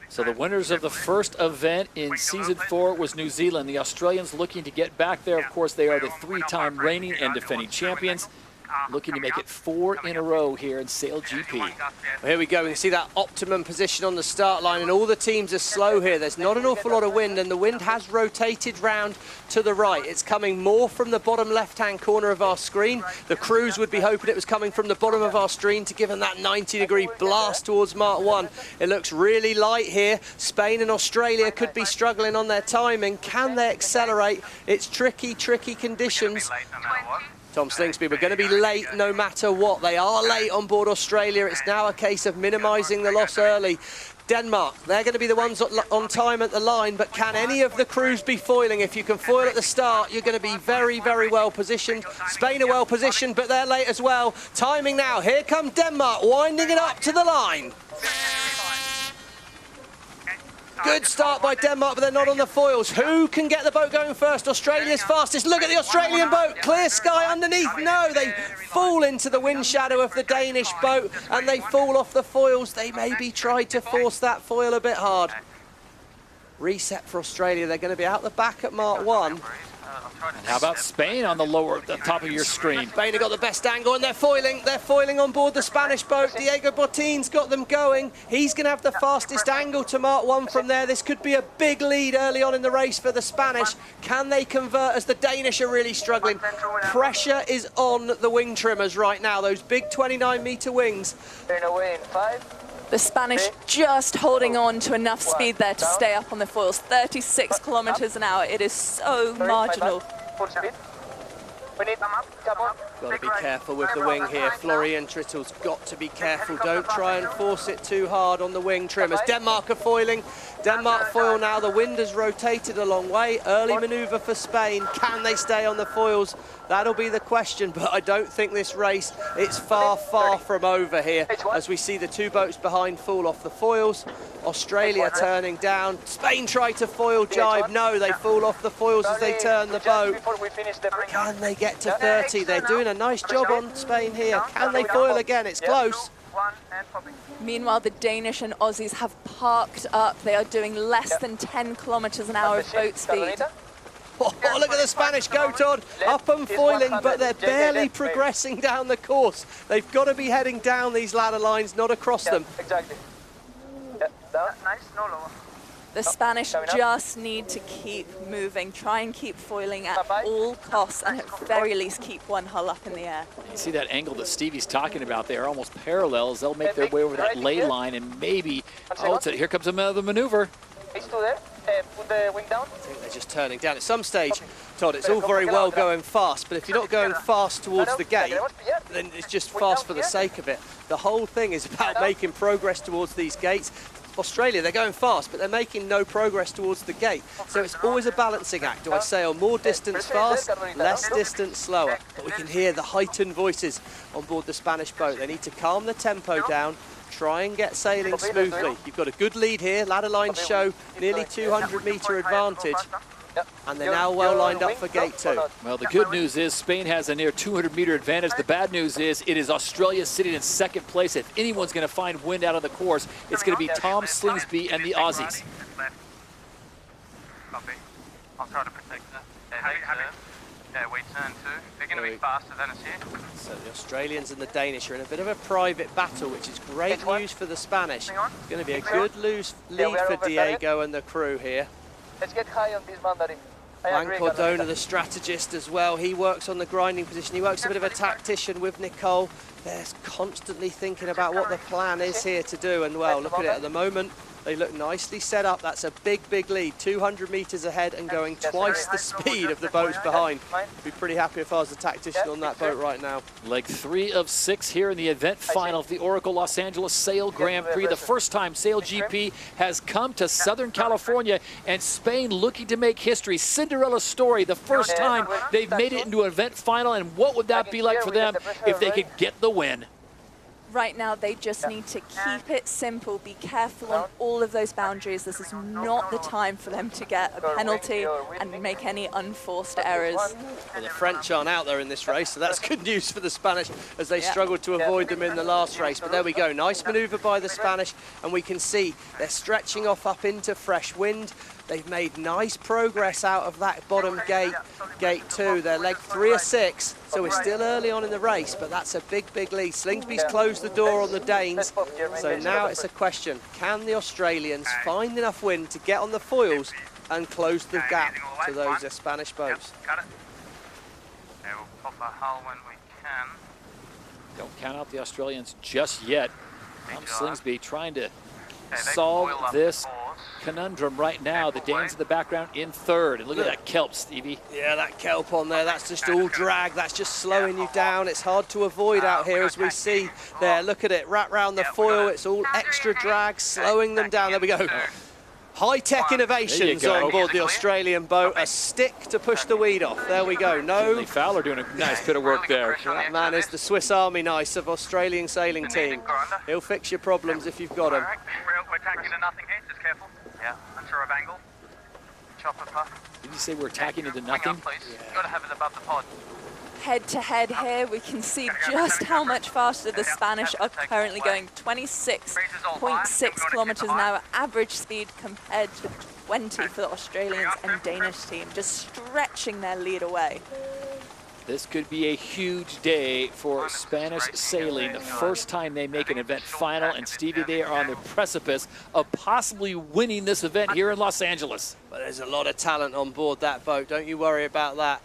So the winners of the first event in Season 4 was New Zealand. The Australians looking to get back there. Of course, they are the three-time reigning and defending champions, looking to make it 4 in a row here in SailGP. Well, here we go. We can see that optimum position on the start line, and all the teams are slow here. There's not an awful lot of wind, and the wind has rotated round to the right. It's coming more from the bottom left-hand corner of our screen. The crews would be hoping it was coming from the bottom of our screen to give them that 90-degree blast towards Mark 1. It looks really light here. Spain and Australia could be struggling on their timing. Can they accelerate? It's tricky, tricky conditions. Tom Slingsby, we're going to be late no matter what. They are late on board Australia. It's now a case of minimising the loss early. Denmark, they're going to be the ones on time at the line, but can any of the crews be foiling? If you can foil at the start, you're going to be very, very well positioned. Spain are well positioned, but they're late as well. Timing now. Here come Denmark, winding it up to the line. Good start by Denmark, but they're not on the foils. Who can get the boat going first? Australia's fastest. Look at the Australian boat. Clear sky underneath. No, they fall into the wind shadow of the Danish boat, and they fall off the foils. They maybe tried to force that foil a bit hard. Reset for Australia. They're going to be out the back at Mark 1. And how about Spain on the top of your screen? Spain have got the best angle, and they're foiling on board the Spanish boat. Diego Botin's got them going. He's going to have the fastest angle to Mark 1 from there. This could be a big lead early on in the race for the Spanish. Can they convert as the Danish are really struggling? Pressure is on the wing trimmers right now, those big 29-meter wings. The Spanish just holding on to enough speed there to stay up on the foils. 36 kilometers an hour. It is so marginal. Got to be careful with the wing here. Florian Trittle's got to be careful. Don't try and force it too hard on the wing trimmers. Denmark are foiling. Denmark foil now. The wind has rotated a long way. Early manoeuvre for Spain. Can they stay on the foils? That'll be the question, but I don't think this race, it's far, far from over here as we see the two boats behind fall off the foils. Australia turning down. Spain try to foil jibe. No, they fall off the foils as they turn the boat. Can they get to 30? They're doing a nice job on Spain here. Can they foil again? It's close. Meanwhile, the Danish and Aussies have parked up. They are doing less than 10 kilometers an hour of boat speed. Oh, look at the Spanish go, Todd. Up and foiling, but they're barely progressing down the course. They've got to be heading down these ladder lines, not across them. Exactly. Nice, no lower. The Spanish just need to keep moving, try and keep foiling at all costs, and at very least keep one hull up in the air. You see that angle that Stevie's talking about there, almost parallels. They'll make their way over that lay line, and maybe, here comes another maneuver. Put the wing down. I think they're just turning down. At some stage, Todd, it's all very well going fast, but if you're not going fast towards the gate, then it's just fast for the sake of it. The whole thing is about making progress towards these gates. Australia, they're going fast, but they're making no progress towards the gate. So it's always a balancing act. Do I sail more distance fast, less distance slower? But we can hear the heightened voices on board the Spanish boat. They need to calm the tempo down, try and get sailing smoothly. You've got a good lead here. Ladder lines show nearly 200-meter advantage. And they're now well lined up for gate 2. Well, the good news is Spain has a near 200-meter advantage. The bad news is it is Australia sitting in second place. If anyone's going to find wind out of the course, it's going to be Tom Slingsby and the Aussies. Copy. I'll try to protect that. Yeah, we turn too. They're going to be faster than us here. So the Australians and the Danish are in a bit of a private battle, which is great news for the Spanish. It's going to be a good lead for Diego and the crew here. Let's get high on this Mandarin. Juan Cordona, the strategist as well. He works on the grinding position. He works a bit of a tactician with Nicole. They're constantly thinking about what the plan is here to do. And well, look at it at the moment. They look nicely set up. That's a big, big lead. 200 meters ahead and going twice the speed of the boats behind. I'd be pretty happy if I was the tactician on that boat right now. Leg 3 of 6 here in the event final of the Oracle Los Angeles Sail Grand Prix. The first time SailGP has come to Southern California, and Spain looking to make history. Cinderella story, the first time they've made it into an event final, and what would that be like for them if they could get the win? Right now, they just need to keep it simple, be careful on all of those boundaries. This is not the time for them to get a penalty and make any unforced errors. Well, the French aren't out there in this race, so that's good news for the Spanish as they struggled to avoid them in the last race. But there we go, nice manoeuvre by the Spanish, and we can see they're stretching off up into fresh wind. They've made nice progress out of that bottom gate, gate 2. They're leg 3 or 6, so we're still early on in the race, but that's a big, big lead. Slingsby's closed the door on the Danes, so now it's a question, can the Australians find enough wind to get on the foils and close the gap to those Spanish boats? Cut it. Okay, we'll pop a hull when we can. Don't count out the Australians just yet. Slingsby trying to Okay, they solve coil up this the oars. conundrum right now. The Danes in the background in third. And look at that kelp, Stevie. Yeah, that kelp on there, that's just all drag, that's just slowing you down. It's hard to avoid out here as we see there. Look at it, wrap round the foil, it's all extra drag, slowing them down. There we go. High-tech innovations on board the Australian boat. A stick to push the weed off. There we go. No. Fowler doing a nice bit of work there. That man is the Swiss Army knife of Australian sailing team. He'll fix your problems if you've got them. We're tacking to nothing here, just careful. Yeah, unsure of angle. Chopper puff. Did you say we're attacking into nothing? Up, please. You've got to have it above the pod. Head-to-head here, we can see just how much faster the Spanish are currently going. 26.6 kilometers an hour average speed compared to 20 for the Australians and Danish team, just stretching their lead away. This could be a huge day for Spanish sailing. The first time they make an event final, and Stevie, they are on the precipice of possibly winning this event here in Los Angeles. But there's a lot of talent on board that boat, don't you worry about that.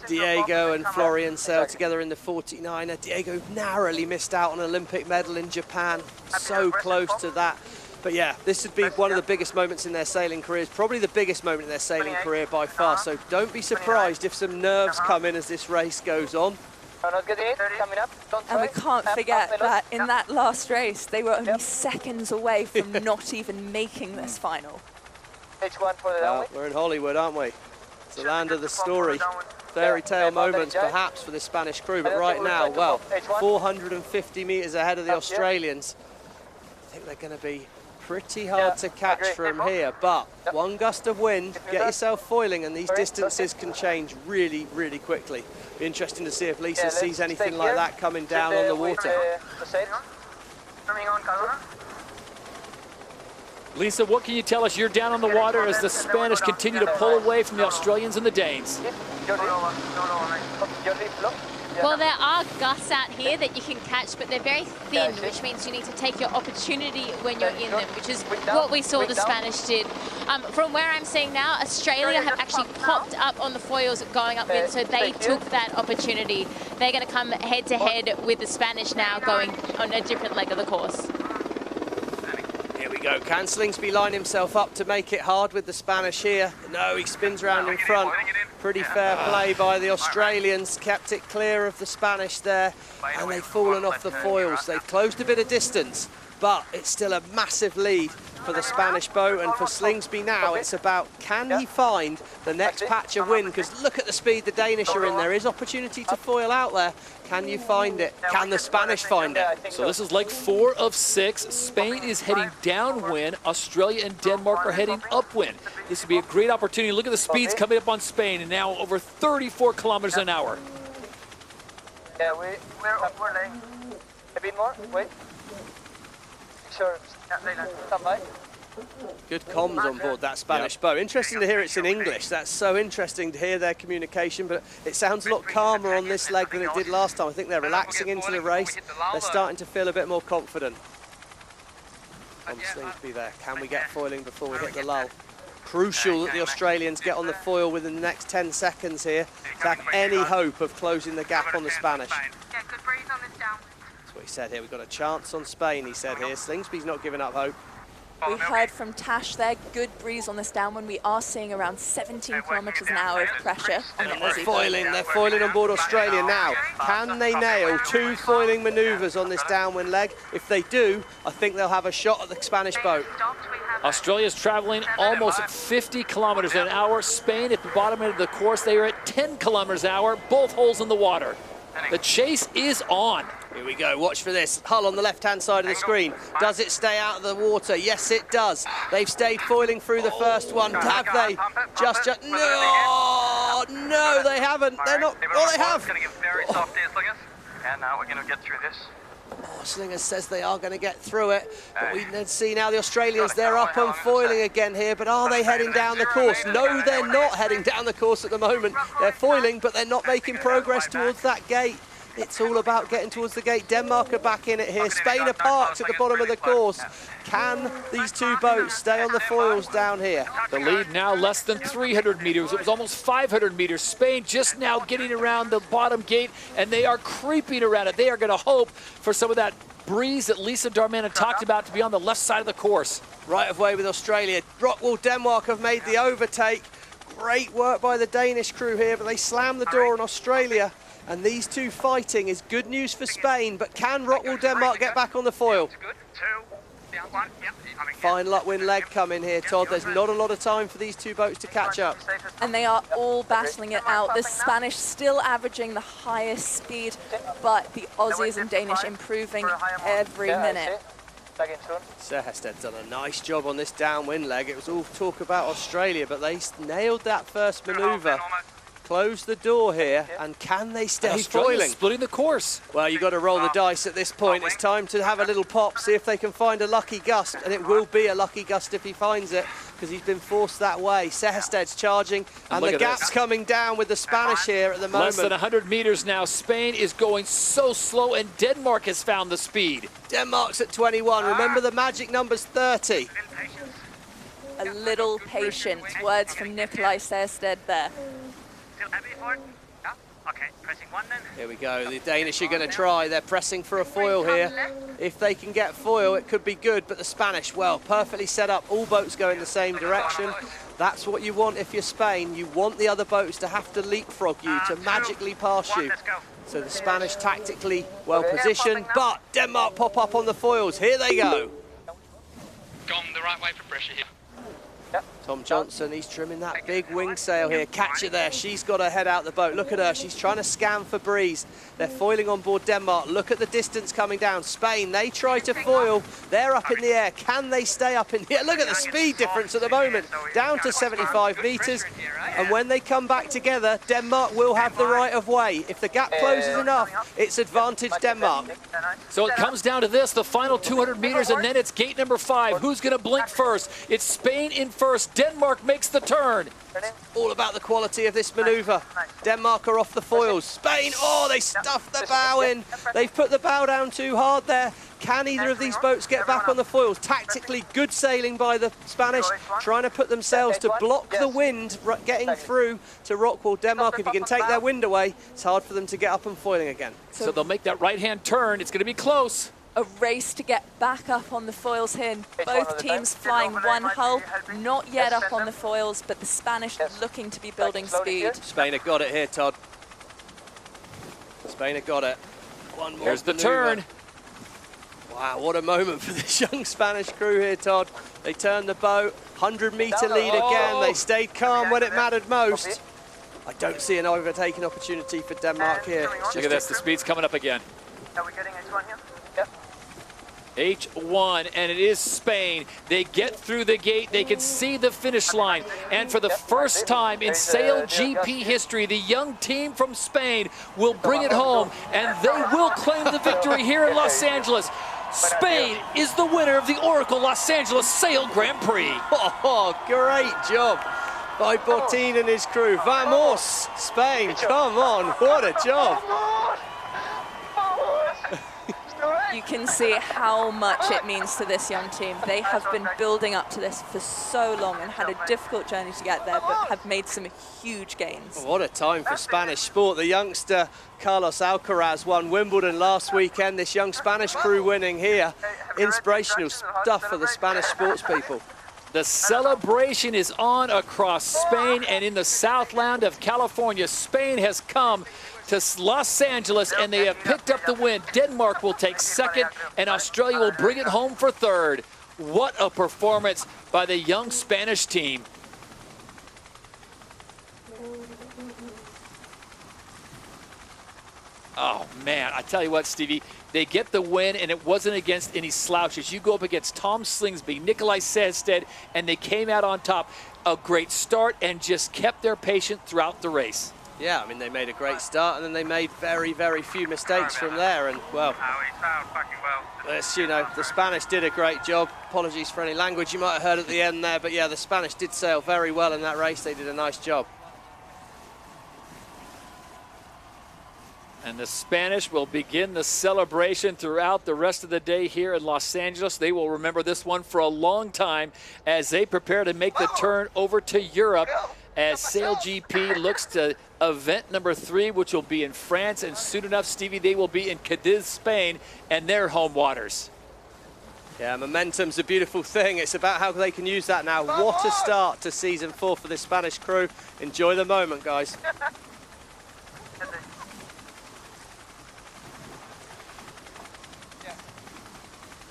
Diego and Florian sailed together in the 49er. Diego narrowly missed out on an Olympic medal in Japan, so close to that. But yeah, this would be one of the biggest moments in their sailing careers, probably the biggest moment in their sailing career by far. So don't be surprised if some nerves come in as this race goes on. And we can't forget that in that last race, they were only seconds away from not even making this final. Well, we're in Hollywood, aren't we? It's the land of the story. Fairy tale moments perhaps for the Spanish crew, but right now, well, 450 metres ahead of the Australians. I think they're going to be pretty hard to catch from here, but one gust of wind, get yourself foiling, and these distances can change really, really quickly. Be interesting to see if Lisa sees anything like that coming down on the water. Lisa, what can you tell us? You're down on the water as the Spanish continue to pull away from the Australians and the Danes. Well, there are gusts out here that you can catch, but they're very thin, which means you need to take your opportunity when you're in them, which is what we saw the Spanish did. From where I'm seeing now, Australia have actually popped up on the foils going upwind, so they took that opportunity. They're going to come head-to-head with the Spanish now going on a different leg of the course. Here we go. Can Slingsby line himself up to make it hard with the Spanish here? No, he spins round in front. Pretty fair play by the Australians. Kept it clear of the Spanish there, and they've fallen off the foils. They've closed a bit of distance, but it's still a massive lead for the Spanish boat, and for Slingsby now it's about, can he find the next patch of wind? Because look at the speed the Danish are in. There is opportunity to foil out there. Can you find it? Can the Spanish find it? So this is leg 4 of 6. Spain is heading downwind. Australia and Denmark are heading upwind. This would be a great opportunity. Look at the speeds coming up on Spain, and now over 34 kilometers an hour. Yeah, we're late. A bit more, wait. Sure, stand by. Good comms on board that Spanish boat. Interesting to hear it's in English. That's so interesting to hear their communication, but it sounds a lot calmer on this leg than it did last time. I think they're relaxing into the race. They're starting to feel a bit more confident. Slingsby there. Can we get foiling before we hit the lull? Crucial that the Australians get on the foil within the next 10 seconds here to have any hope of closing the gap on the Spanish. Yeah, good breeze on this downwind. That's what he said here. We've got a chance on Spain, he said here. Slingsby's not giving up hope. We heard from Tash there, good breeze on this downwind. We are seeing around 17 kilometers an hour of pressure on the Aussie boat. They're foiling on board Australia now. Can they nail 2 foiling manoeuvres on this downwind leg? If they do, I think they'll have a shot at the Spanish boat. Australia's traveling almost 50 kilometers an hour. Spain at the bottom end of the course, they are at 10 kilometers an hour, both holes in the water. The chase is on. Here we go, watch for this. Hull on the left-hand side of the screen. Does it stay out of the water? Yes, it does. They've stayed foiling through the first one. Have they? Just, no, they haven't. They're not, oh, they have. It's going to get very soft here, Slingers. And we're going to get through this. Oh, Slingers says they are going to get through it. But we can see now the Australians, they're up and foiling again here. But are they heading down the course? No, they're not heading down the course at the moment. They're foiling, but they're not making progress towards that gate. It's all about getting towards the gate. Denmark are back in it here. Spain are parked at the bottom of the course. Can these two boats stay on the foils down here? The lead now less than 300 meters. It was almost 500 meters. Spain just now getting around the bottom gate, and they are creeping around it. They are going to hope for some of that breeze that Lisa Darmanin talked about to be on the left side of the course. Right of way with Australia. Rockwool Denmark have made the overtake. Great work by the Danish crew here, but they slam the door on Australia. And these two fighting is good news for Spain, but can Rockwool Denmark get back on the foil? Fine upwind leg coming here, Todd. There's not a lot of time for these two boats to catch up. And they are all battling it out. The Spanish still averaging the highest speed, but the Aussies and Danish improving every minute. Sehersted's done a nice job on this downwind leg. It was all talk about Australia, but they nailed that first manoeuvre. Close the door here, and can they stay foiling? Splitting the course. Well, you've got to roll the dice at this point. It's time to have a little pop, see if they can find a lucky gust, and it will be a lucky gust if he finds it, because he's been forced that way. Sehersted's charging, and the gap's coming down with the Spanish here at the moment. Less than 100 meters now. Spain is going so slow, and Denmark has found the speed. Denmark's at 21. Remember, the magic number's 30. A little patience. Words from Nikolai Sehersted there. Okay, pressing one then. Here we go, the Danish are going to try. They're pressing for a foil here. If they can get foil, it could be good, but the Spanish, well, perfectly set up. All boats go in the same direction. That's what you want if you're Spain. You want the other boats to have to leapfrog you, to magically pass you. So the Spanish tactically well positioned, but Denmark pop up on the foils. Here they go. Gone the right way for pressure here. Tom Johnson, he's trimming that big wing sail here. Catch it there. She's got her head out the boat. Look at her. She's trying to scan for breeze. They're foiling on board Denmark. Look at the distance coming down. Spain, they try to foil. They're up in the air. Can they stay up in the air? Look at the speed difference at the moment. Down to 75 meters. And when they come back together, Denmark will have the right of way. If the gap closes enough, it's advantage Denmark. So it comes down to this, the final 200 meters, and then it's gate number 5. Who's going to blink first? It's Spain in first. Denmark makes the turn. All about the quality of this manoeuvre. Denmark are off the foils. Spain, oh, they stuffed the bow in. They've put the bow down too hard there. Can either of these boats get back on the foils? Tactically good sailing by the Spanish, trying to put themselves to block the wind getting through to Rockwool Denmark. If you can take their wind away, it's hard for them to get up and foiling again. So they'll make that right-hand turn. It's going to be close. A race to get back up on the foils here. Both teams flying one hull, not yet up on the foils, but the Spanish looking to be building speed. Spain have got it here, Todd. Spain have got it. One more. Here's the turn. Wow, what a moment for this young Spanish crew here, Todd. They turned the boat, 100-meter lead again. They stayed calm when it mattered most. I don't see an overtaking opportunity for Denmark here. Look at this, the speed's coming up again. Are we getting H1 here? H1, and it is Spain. They get through the gate. They can see the finish line. And for the first time in SailGP history, the young team from Spain will bring it home, and they will claim the victory here in Los Angeles. Spain is the winner of the Oracle Los Angeles Sail Grand Prix. Oh, great job by Botín and his crew. Vamos, Spain, come on, what a job. You can see how much it means to this young team. They have been building up to this for so long and had a difficult journey to get there, but have made some huge gains. What a time for Spanish sport. The youngster Carlos Alcaraz won Wimbledon last weekend. This young Spanish crew winning here. Inspirational stuff for the Spanish sports people. The celebration is on across Spain and in the Southland of California. Spain has come to Los Angeles, and they have picked up the win. Denmark will take second, and Australia will bring it home for third. What a performance by the young Spanish team. Oh, man, I tell you what, Stevie, they get the win, and it wasn't against any slouches. You go up against Tom Slingsby, Nikolai Sandstedt, and they came out on top. A great start and just kept their patience throughout the race. Yeah, I mean, they made a great start, and then they made very, very few mistakes from there. And, well, you know, the Spanish did a great job. Apologies for any language you might have heard at the end there, but, yeah, the Spanish did sail very well in that race. They did a nice job. And the Spanish will begin the celebration throughout the rest of the day here in Los Angeles. They will remember this one for a long time as they prepare to make the turn over to Europe as SailGP looks to event number 3, which will be in France. And soon enough, Stevie, they will be in Cadiz, Spain, and their home waters. Yeah, momentum's a beautiful thing. It's about how they can use that now. What a start to season 4 for this Spanish crew. Enjoy the moment, guys.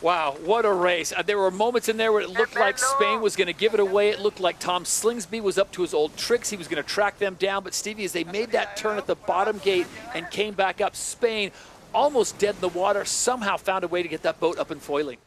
Wow, what a race. There were moments in there where it looked like Spain was going to give it away. It looked like Tom Slingsby was up to his old tricks. He was going to track them down. But, Stevie, as they made that turn at the bottom gate and came back up, Spain, almost dead in the water, somehow found a way to get that boat up and foiling.